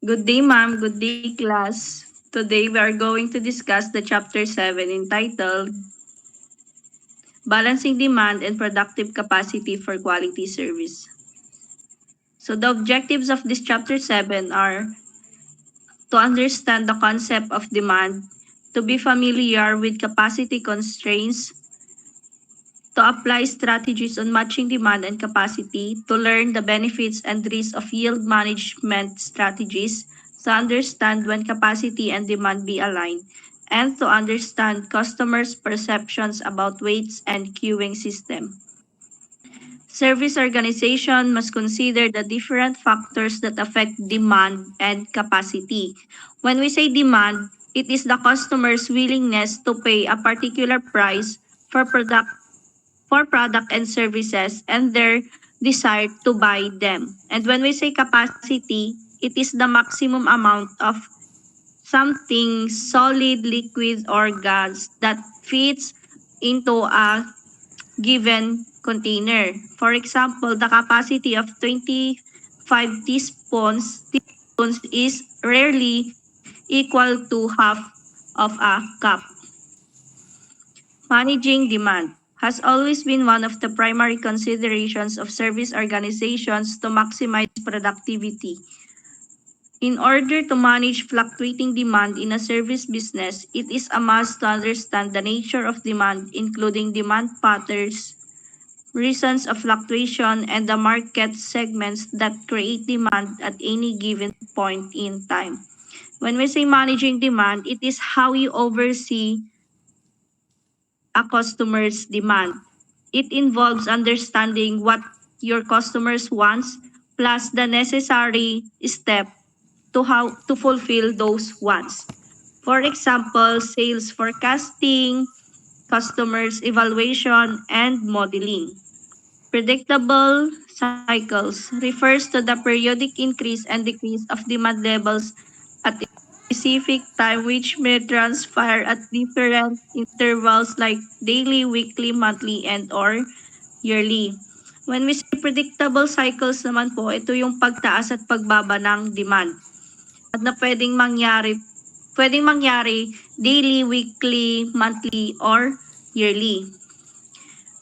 Good day, ma'am. Good day, class. Today we are going to discuss the chapter 7 entitled Balancing Demand and Productive Capacity for Quality Service. So the objectives of this chapter 7 are to understand the concept of demand, to be familiar with capacity constraints, to apply strategies on matching demand and capacity, to learn the benefits and risks of yield management strategies, to understand when capacity and demand be aligned, and to understand customers' perceptions about weights and queuing system. Service organization must consider the different factors that affect demand and capacity. When we say demand, it is the customer's willingness to pay a particular price for product and services and their desire to buy them. And when we say capacity, it is the maximum amount of something solid, liquid, or gas that fits into a given container. For example, the capacity of 25 teaspoons is rarely equal to half of a cup. Managing demand has always been one of the primary considerations of service organizations to maximize productivity. In order to manage fluctuating demand in a service business, it is a must to understand the nature of demand, including demand patterns, reasons of fluctuation, and the market segments that create demand at any given point in time. When we say managing demand, it is how you oversee a customer's demand. It involves understanding what your customers wants plus the necessary step to how to fulfill those wants. For example, sales forecasting, customers evaluation, and modeling. Predictable cycles refers to the periodic increase and decrease of demand levels at a specific time which may transpire at different intervals like daily, weekly, monthly, and or yearly. When we say predictable cycles naman po, ito yung pagtaas at pagbaba ng demand na pwedeng mangyari daily, weekly, monthly, or yearly.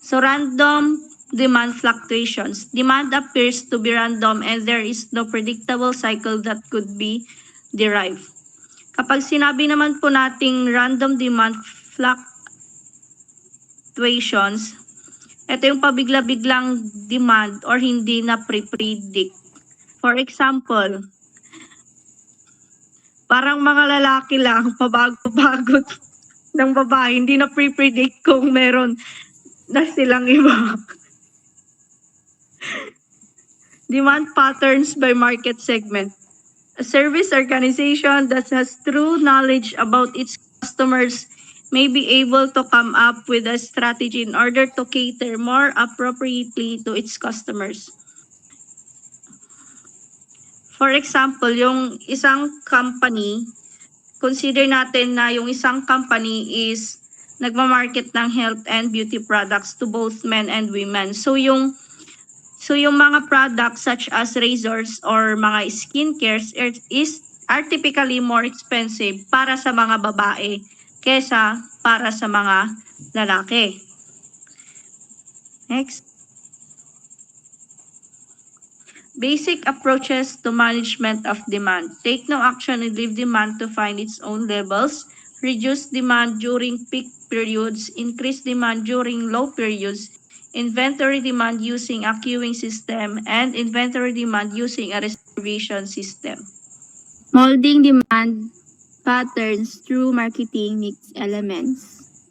So random demand fluctuations. Demand appears to be random and there is no predictable cycle that could be derived. Kapag sinabi naman po nating random demand fluctuations, ito yung pabigla-biglang demand or hindi na pre-predict. For example, parang mga lalaki lang, pabago-bago ng babae, hindi na pre-predict kung meron na silang iba. Demand patterns by market segment. A service organization that has true knowledge about its customers may be able to come up with a strategy in order to cater more appropriately to its customers. For example, yung isang company, consider natin na yung isang company is nagmamarket ng health and beauty products to both men and women. So yung mga products such as razors or mga skincares are typically more expensive para sa mga babae kesa para sa mga lalaki. Next. Basic approaches to management of demand. Take no action and leave demand to find its own levels. Reduce demand during peak periods. Increase demand during low periods. Inventory demand using a queuing system. And inventory demand using a reservation system. Molding demand patterns through marketing mix elements.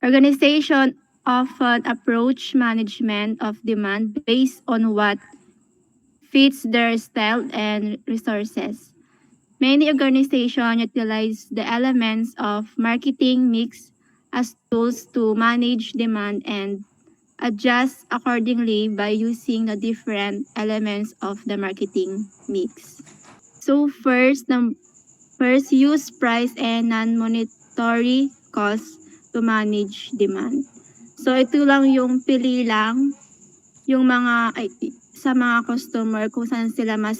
Organization often approach management of demand based on what fits their style and resources. Many organizations utilize the elements of marketing mix as tools to manage demand and adjust accordingly by using the different elements of the marketing mix. So first, use price and non-monetary costs to manage demand. So ito lang yung pili lang yung sa mga customer kung saan sila mas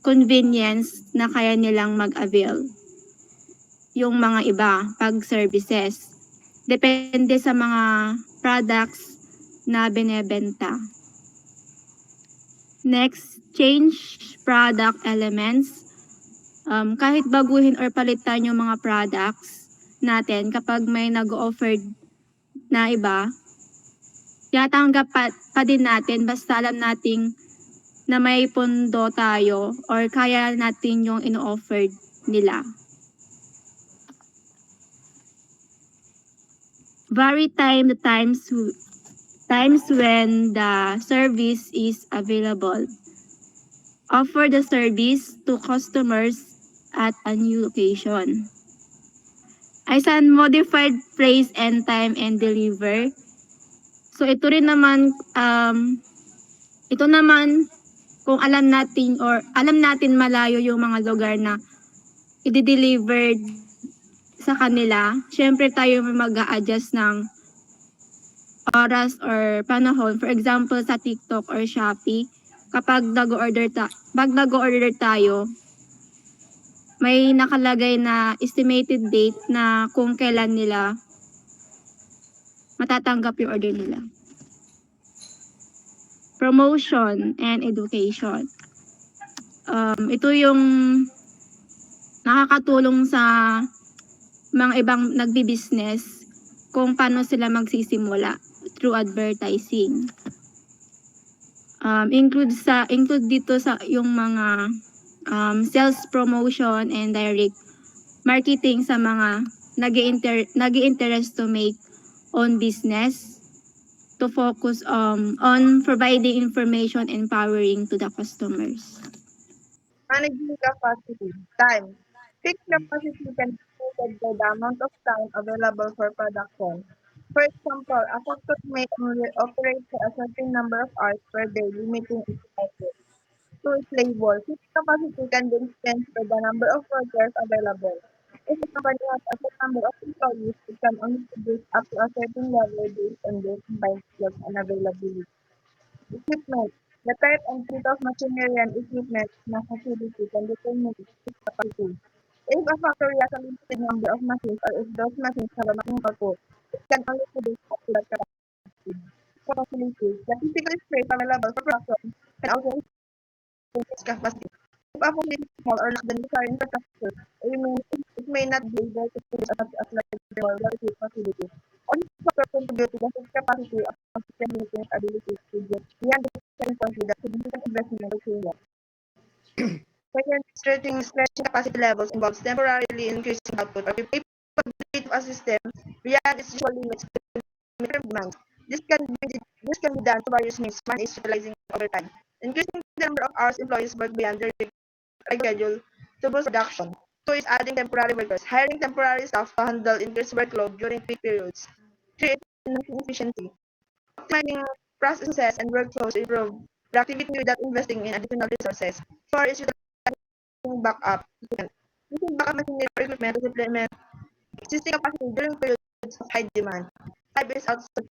convenience na kaya nilang mag-avail. Yung mga iba, pag services. Depende sa mga products na binebenta. Next, change product elements. Kahit baguhin or palitan yung mga products natin kapag may nag-offer na iba, tinatanggap pa din natin basta alam nating na may pondo tayo or kaya natin yung ino-offer nila. Vary the times when the service is available. Offer the service to customers at a new location. As a modified place and time and deliver. So ito naman kung alam natin malayo yung mga lugar na i-deliver sa kanila, syempre tayo mag-a-adjust ng oras or panahon. For example, sa TikTok or Shopee, kapag nag-order tayo, may nakalagay na estimated date na kung kailan nila matatanggap yung order nila. Promotion and education. Ito yung nakakatulong sa mga ibang nagbi-business kung paano sila magsisimula through advertising. Include dito sa yung mga sales promotion and direct marketing sa mga nag-i-interest to make on business to focus on providing information empowering to the customers. Managing capacity. Time. Fixed capacity can be measured by the amount of time available for production. For example, a factory may only operate for a certain number of hours per day, limiting its output. To its labor, fixed capacity can be influenced by the number of workers available. If a company has a set number of employees, it can only produce up to a certain level based on their combined skills and availability. Equipment. The type and fit of machinery and equipment in a facility can determine its capacity. If a factory has a limited number of machines or if those machines have a maximum output, it can only produce up to that capacity. Facilities. The physical space available for production can also influence its capacity. If a facility is small or lacks the necessary infrastructure, it may not be able to produce as large or well-equipped facilities. All these factors contribute to the fixed capacity of a system limiting its ability to produce beyond the certain point without significant investment criteria. Second, stretching capacity levels involves temporarily increasing output or capability of a system beyond its usual limits to meet demands. This can be done through various means. One is utilizing overtime, increasing the number of hours employees work beyond their schedule to boost production. Two is adding temporary workers, hiring temporary staff to handle increased workload during peak periods. Three is enhancing efficiency, optimizing processes and workflows to improve productivity without investing in additional resources. Four is utilizing backup equipment. Using backup machinery or equipment to supplement existing capacity during periods of high demand. Five is outsourcing,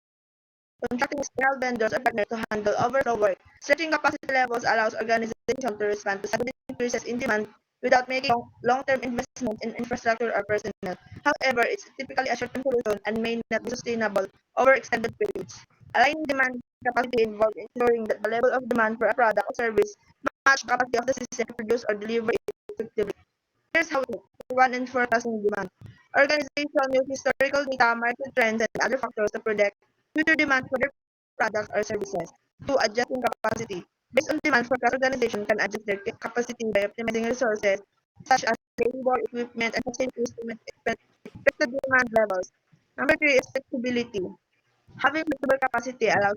contracting external vendors or partners to handle overflow work. Stretching capacity levels allows organizations to respond to sudden increases in demand without making long-term investment in infrastructure or personnel. However, it's typically a short-term solution and may not be sustainable over extended periods. Aligning demand capacity involves ensuring that the level of demand for a product or service match the capacity of the system to produce or deliver it effectively. Here's how to one in forecasting demand. Organization use historical data, market trends, and other factors to predict future demand for their products or services. Two, adjusting capacity. Based on demand forecast, organization can adjust their capacity by optimizing resources such as labor, equipment, and facilities to meet expected demand levels. Number three is flexibility. Having flexible capacity allows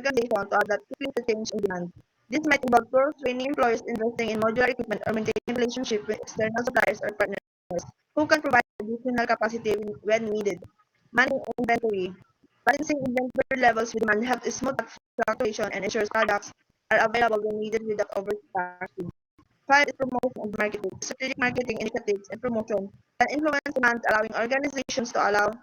organization to adapt quickly to change in demand. This might involve training employees, investing in modular equipment, or maintaining relationships with external suppliers or partners who can provide additional capacity when needed. Managing inventory. Balancing inventory levels with demand helps smooth fluctuation and ensures products are available when needed without overstocking. Five is promotion and marketing. Strategic marketing initiatives and promotion can influence demand, allowing organizations to align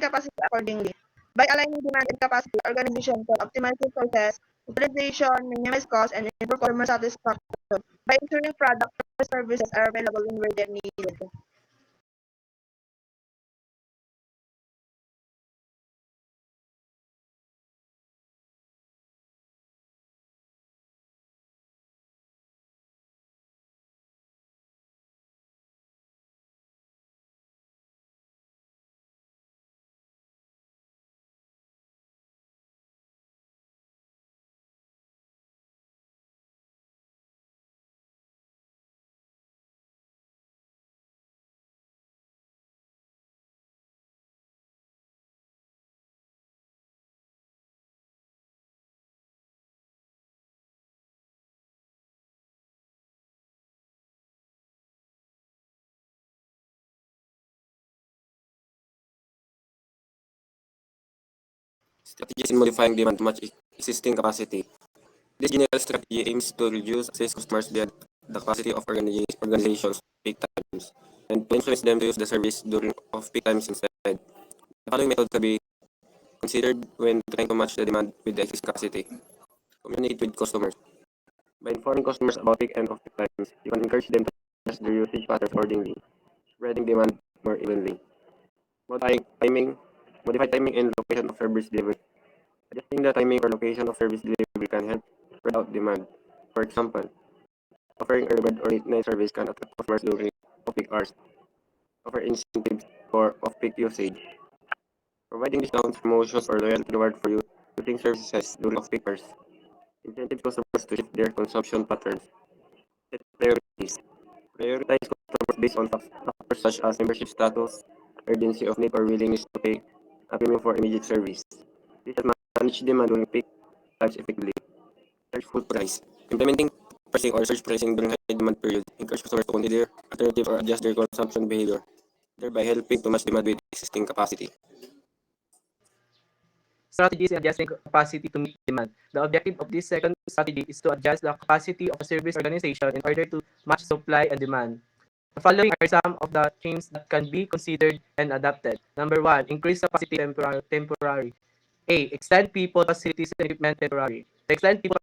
capacity accordingly. By aligning demand and capacity, organizations can optimize resources, Utilization, minimize cost, and improve customer satisfaction by ensuring products or services are available and where they're needed. Strategies in modifying demand to match existing capacity. This general strategy aims to reduce access customers beyond the capacity of organizations peak times and to influence them to use the service during off-peak times instead. The following method can be considered when trying to match the demand with the existing capacity. Communicate with customers. By informing customers about peak and off-peak times, you can encourage them to adjust their usage patterns accordingly, spreading demand more evenly. Modify timing and location of service delivery. Adjusting the timing or location of service delivery can help spread out demand. For example, offering early bird or late night service can attract customers during off-peak hours. Offer incentives for off-peak usage. Providing discounts, promotions, or loyalty reward for using services during off-peak hours. Incentive customers to shift their consumption patterns. Set priorities. Prioritize customers based on factors such as membership status, urgency of need, or willingness to pay a premium for immediate service. This helps manage demand during peak times effectively. Search full price. Implementing pricing or surge pricing during high demand periods encourage customers to consider alternatives or adjust their consumption behavior, thereby helping to match demand with existing capacity. Strategies in adjusting capacity to meet demand. The objective of this second strategy is to adjust the capacity of a service organization in order to match supply and demand. The following are some of the changes that can be considered and adapted. Number 1, increase capacity temporary. A. Extend people, facilities, and equipment temporary. To extend people,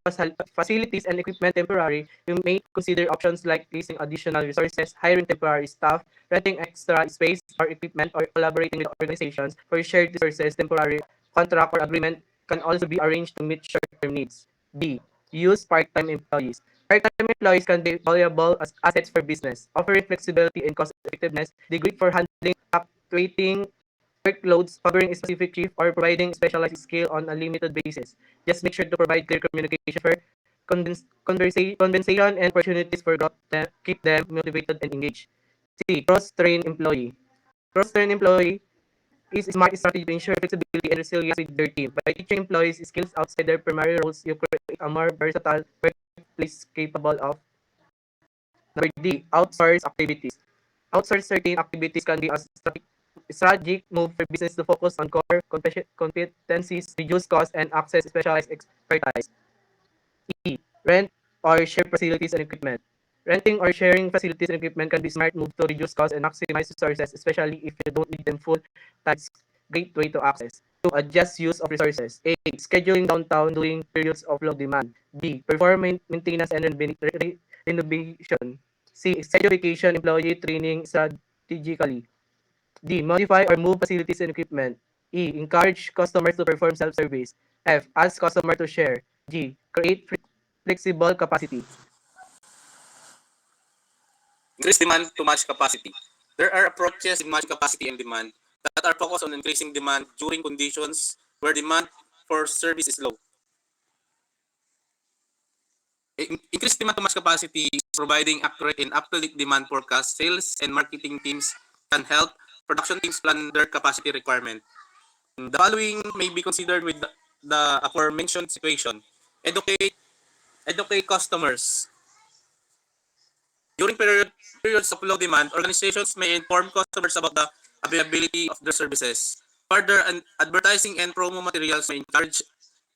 facilities, and equipment temporary, you may consider options like leasing additional resources, hiring temporary staff, renting extra space or equipment, or collaborating with organizations for shared resources. Temporary contract or agreement can also be arranged to meet short-term needs. B. Use part-time employees. Part-time employees can be valuable as assets for business, offering flexibility and cost effectiveness. They great for handling fluctuating workloads, covering a specific shift, or providing specialized skill on a limited basis. Just make sure to provide clear communication for compensation and opportunities for growth to keep them motivated and engaged. C. Cross-train employee. Cross-train employee is a smart strategy to ensure flexibility and resilience with their team. By teaching employees skills outside their primary roles, you create a more versatile workplace capable of. Number D. Outsource activities. Outsource certain activities can be a strategic move for business to focus on core competencies, reduce costs, and access specialized expertise. E. Rent or share facilities and equipment. Renting or sharing facilities and equipment can be a smart move to reduce costs and maximize resources, especially if you don't need them full. That's great way to access. To adjust use of resources. A. Scheduling downtown during periods of low demand. B. Perform maintenance and renovation. C. Schedule vacation employee training strategically. D. Modify or move facilities and equipment. E. Encourage customers to perform self-service. F. Ask customer to share. G. Create flexible capacity. Increase demand to match capacity. There are approaches in matching capacity and demand that are focused on increasing demand during conditions where demand for service is low. Increased demand to match capacity is providing accurate and up-to-date demand forecast. Sales and marketing teams can help production teams plan their capacity requirement. The following may be considered with the aforementioned situation. Educate customers. During periods of low demand, organizations may inform customers about the availability of their services. Further, advertising and promo materials may encourage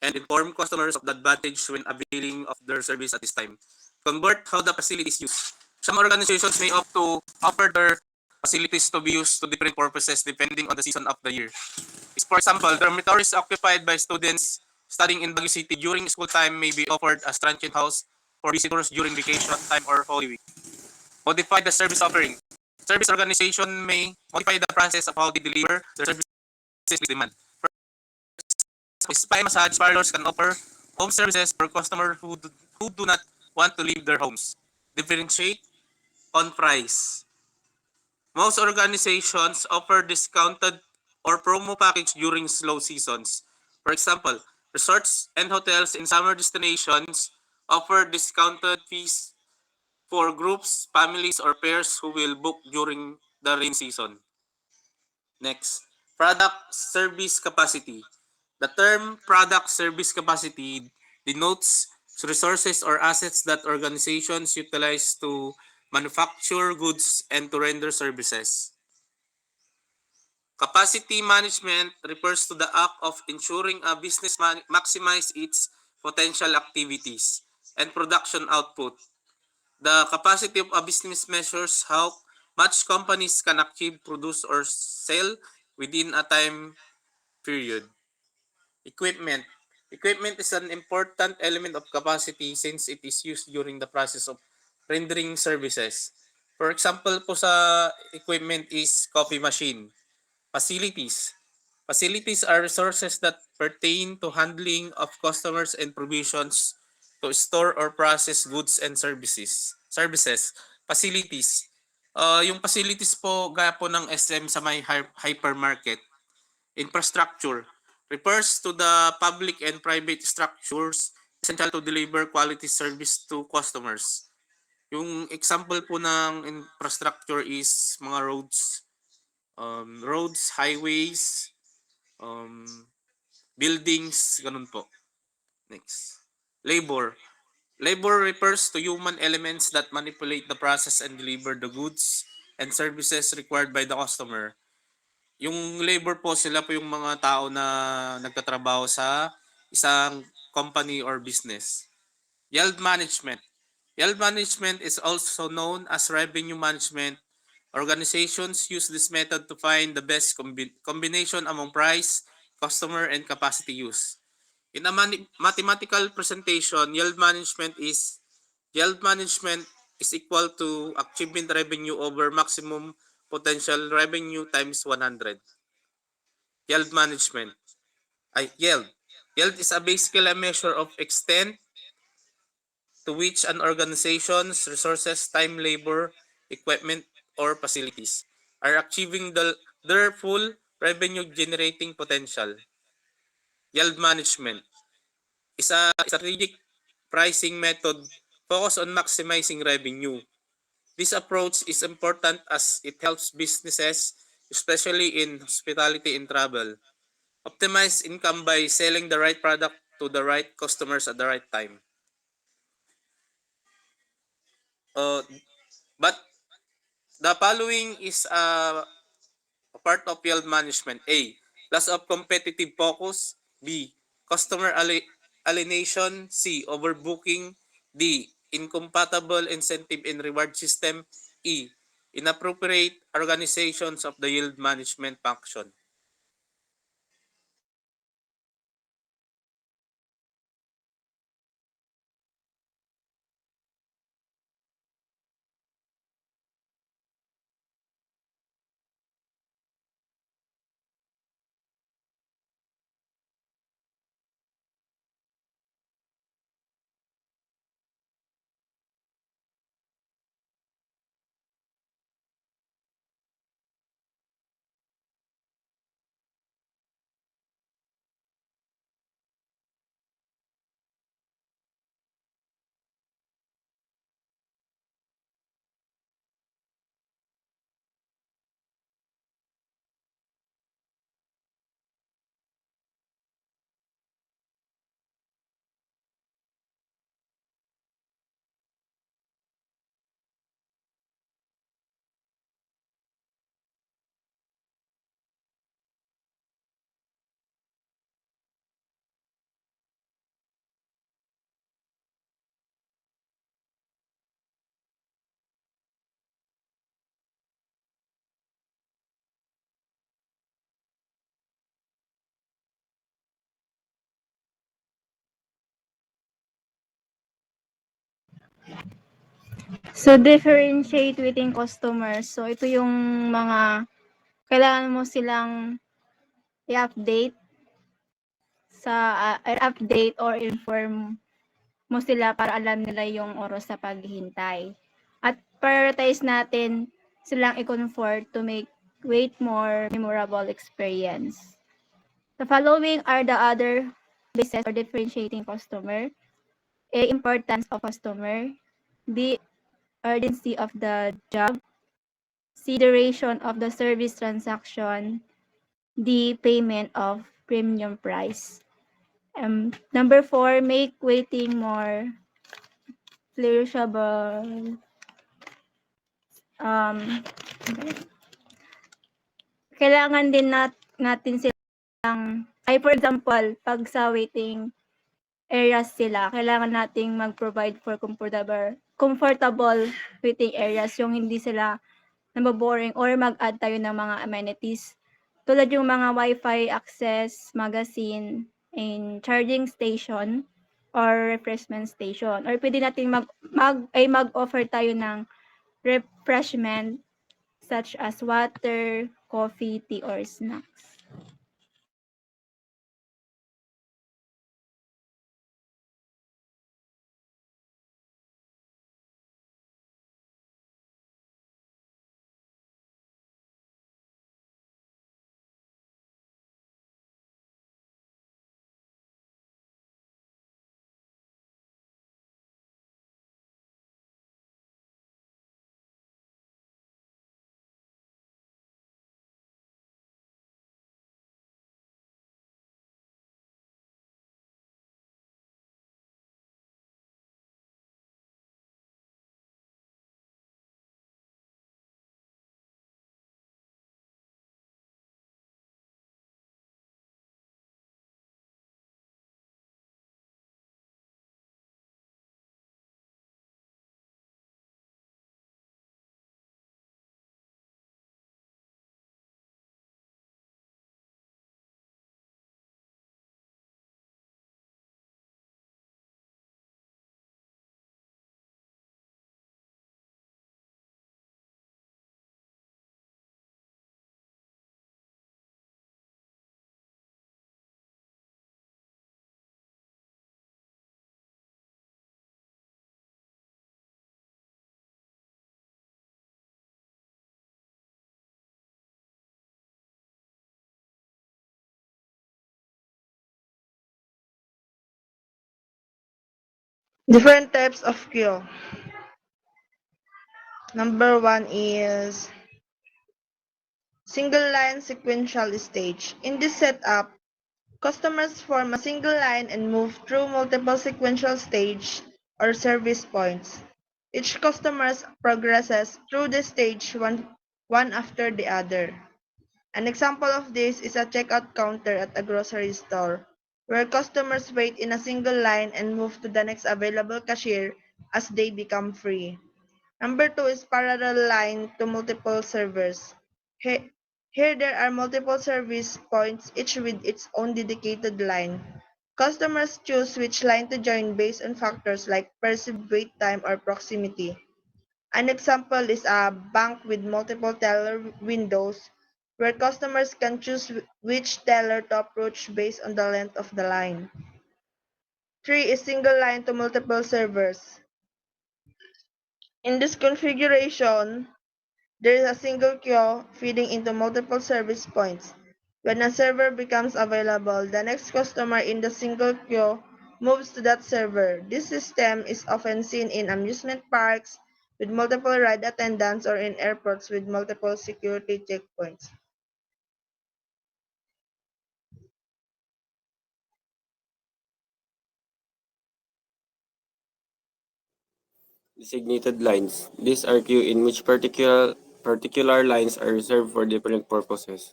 and inform customers of the advantage when availing of their service at this time. Convert how the facility is used. Some organizations may opt to offer their facilities to be used to different purposes depending on the season of the year. For example, dormitories occupied by students studying in Baguio City during school time may be offered as transient house for visitors during vacation time or Holy Week. Modify the service offering. Service organization may modify the process of how they deliver their services with demand. Spa massage parlors can offer home services for customers who do not want to leave their homes. Differentiate on price. Most organizations offer discounted or promo package during slow seasons. For example, resorts and hotels in summer destinations offer discounted fees for groups, families, or pairs who will book during the rain season. Next, product service capacity. The term product service capacity denotes resources or assets that organizations utilize to manufacture goods and to render services. Capacity management refers to the act of ensuring a business maximize its potential activities and production output. The capacity of a business measures how much companies can achieve, produce, or sell within a time period. Equipment. Equipment is an important element of capacity since it is used during the process of rendering services. For example po sa equipment is coffee machine. Facilities. Facilities are resources that pertain to handling of customers and provisions to store or process goods and services. Services. Facilities. Yung facilities po gaya po ng SM sa may hypermarket. Infrastructure refers to the public and private structures essential to deliver quality service to customers. Yung example po ng infrastructure is mga roads, highways, um, buildings, ganun po. Next. Labor. Labor refers to human elements that manipulate the process and deliver the goods and services required by the customer. Yung labor po, sila po yung mga tao na nagtatrabaho sa isang company or business. Yield management. Yield management is also known as revenue management. Organizations use this method to find the best combination among price, customer, and capacity use. In a mathematical presentation, yield management is equal to achievement revenue over maximum potential revenue times 100. Yield management. Yield. Yield is basically a measure of extent to which an organization's resources, time, labor, equipment, or facilities are achieving their full revenue generating potential. Yield management is a strategic pricing method focused on maximizing revenue. This approach is important as it helps businesses, especially in hospitality and travel, optimize income by selling the right product to the right customers at the right time. Uh, but the following is a part of yield management. A. Loss of competitive focus. B. Customer alienation. C. Overbooking. D. Incompatible incentive and reward system. E. Inappropriate organizations of the yield management function. So, differentiate within customers. So, ito yung mga kailangan mo silang i-update update or inform mo sila para alam nila yung oras sa paghihintay. At prioritize natin silang i-comfort to make wait more memorable experience. The following are the other bases for differentiating customer. A. Importance of customer. B. Urgency of the job. C. Duration of the service transaction. D. Payment of premium price. Number 4, make waiting more pleasurable. Um, Kailangan din natin silang, for example, pag sa waiting areas sila, kailangan nating mag-provide for comfortable waiting areas, yung hindi sila naboboring or mag-add tayo ng mga amenities. Tulad yung mga Wi-Fi access, magazine, and charging station or refreshment station. Or pwede nating mag-offer tayo ng refreshment such as water, coffee, tea, or snacks. Different types of queue. Number 1 is single line sequential stage. In this setup, customers form a single line and move through multiple sequential stage or service points. Each customer progresses through the stage one after the other. An example of this is a checkout counter at a grocery store, where customers wait in a single line and move to the next available cashier as they become free. Number 2 is parallel line to multiple servers. Here there are multiple service points, each with its own dedicated line. Customers choose which line to join based on factors like perceived wait time or proximity. An example is a bank with multiple teller windows, where customers can choose which teller to approach based on the length of the line. 3 is single line to multiple servers. In this configuration, there is a single queue feeding into multiple service points. When a server becomes available, the next customer in the single queue moves to that server. This system is often seen in amusement parks with multiple ride attendants or in airports with multiple security checkpoints. Designated lines. These are queue in which particular lines are reserved for different purposes.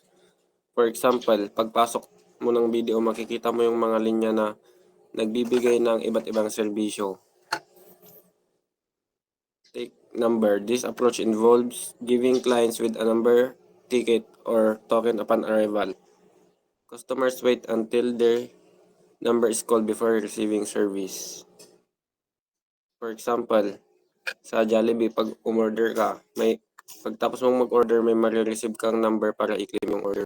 For example, pagpasok mo ng video, makikita mo yung mga linya na nagbibigay ng iba't ibang serbisyo. Take number. This approach involves giving clients with a number, ticket, or token upon arrival. Customers wait until their number is called before receiving service. For example, Sa Jollibee, pag umorder ka, pagtapos mong mag-order, may marireceive kang number para i-claim yung order.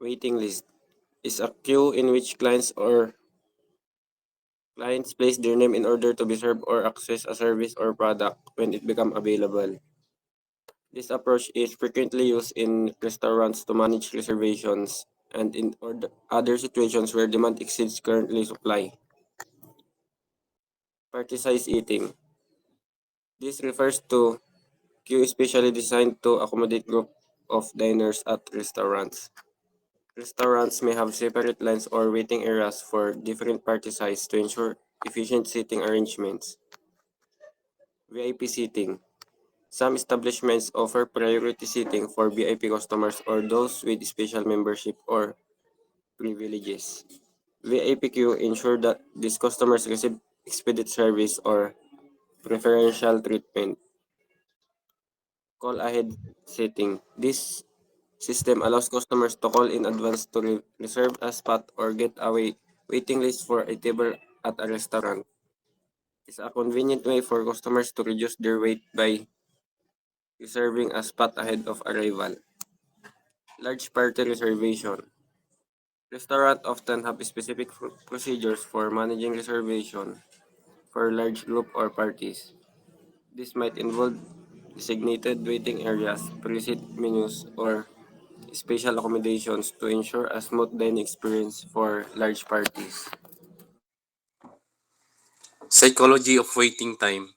Waiting list is a queue in which clients place their name in order to be served or access a service or product when it become available. This approach is frequently used in restaurants to manage reservations and in other situations where demand exceeds currently supply. Party-size eating. This refers to queue specially designed to accommodate group of diners at restaurants. Restaurants may have separate lines or waiting areas for different party size to ensure efficient seating arrangements. VIP seating. Some establishments offer priority seating for VIP customers or those with special membership or privileges. VIP queue ensure that these customers receive expedite service or preferential treatment. Call ahead seating. This system allows customers to call in advance to reserve a spot or get a waiting list for a table at a restaurant. It's a convenient way for customers to reduce their wait by reserving a spot ahead of arrival. Large party reservation. Restaurants often have specific procedures for managing reservation for large group or parties. This might involve designated waiting areas, preset menus, or special accommodations to ensure a smooth dining experience for large parties. Psychology of waiting time.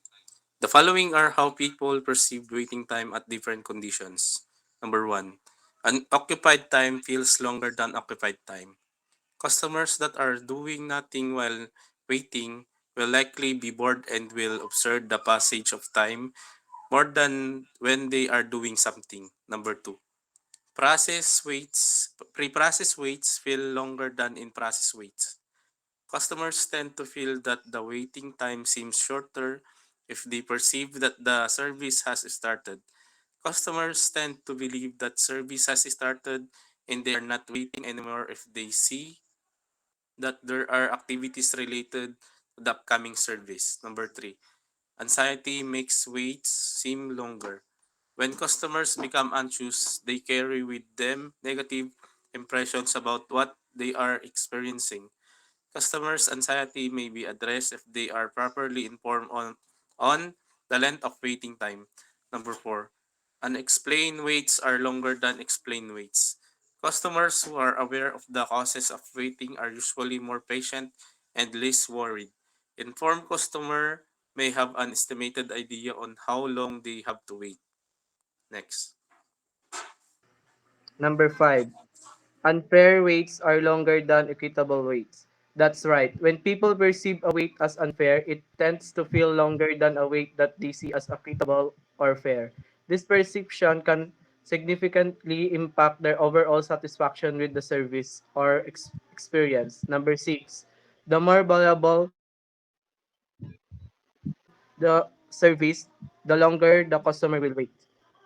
The following are how people perceive waiting time at different conditions. Number one, unoccupied time feels longer than occupied time. Customers that are doing nothing while waiting will likely be bored and will observe the passage of time more than when they are doing something. Number two, pre-process waits feel longer than in-process waits. Customers tend to feel that the waiting time seems shorter if they perceive that the service has started. Customers tend to believe that service has started and they are not waiting anymore if they see that there are activities related to the upcoming service. Number three, anxiety makes waits seem longer. When customers become anxious, they carry with them negative impressions about what they are experiencing. Customers' anxiety may be addressed if they are properly informed on the length of waiting time. Number four, unexplained waits are longer than explained waits. Customers who are aware of the causes of waiting are usually more patient and less worried. Informed customer may have an estimated idea on how long they have to wait. Next. Number 5. Unfair waits are longer than equitable waits. That's right. When people perceive a wait as unfair, it tends to feel longer than a wait that they see as equitable or fair. This perception can significantly impact their overall satisfaction with the service or experience. Number 6. The more valuable the service, the longer the customer will wait.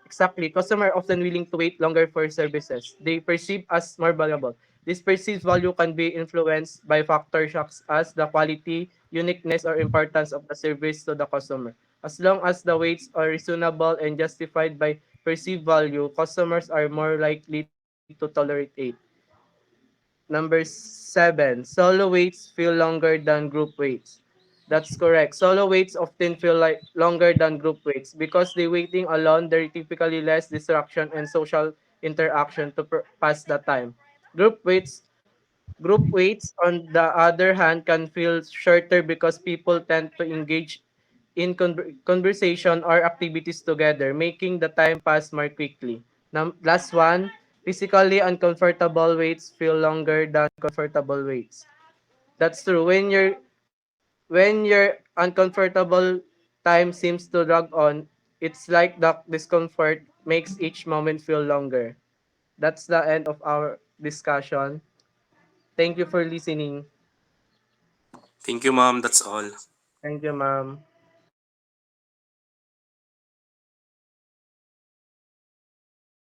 Exactly. Customer are often willing to wait longer for services they perceive as more valuable. This perceived value can be influenced by factors such as the quality, uniqueness, or importance of the service to the customer. As long as the waits are reasonable and justified by perceived value, customers are more likely to tolerate it. Number 7, solo waits feel longer than group waits. That's correct. Solo waits often feel like longer than group waits because they waiting alone. There is typically less distraction and social interaction to pass the time. Group waits Group waits, on the other hand, can feel shorter because people tend to engage in conversation or activities together, making the time pass more quickly. Last one, physically uncomfortable waits feel longer than comfortable waits. That's true. When your uncomfortable time seems to drag on, it's like the discomfort makes each moment feel longer. That's the end of our discussion. Thank you for listening. Thank you, ma'am. That's all. Thank you, ma'am.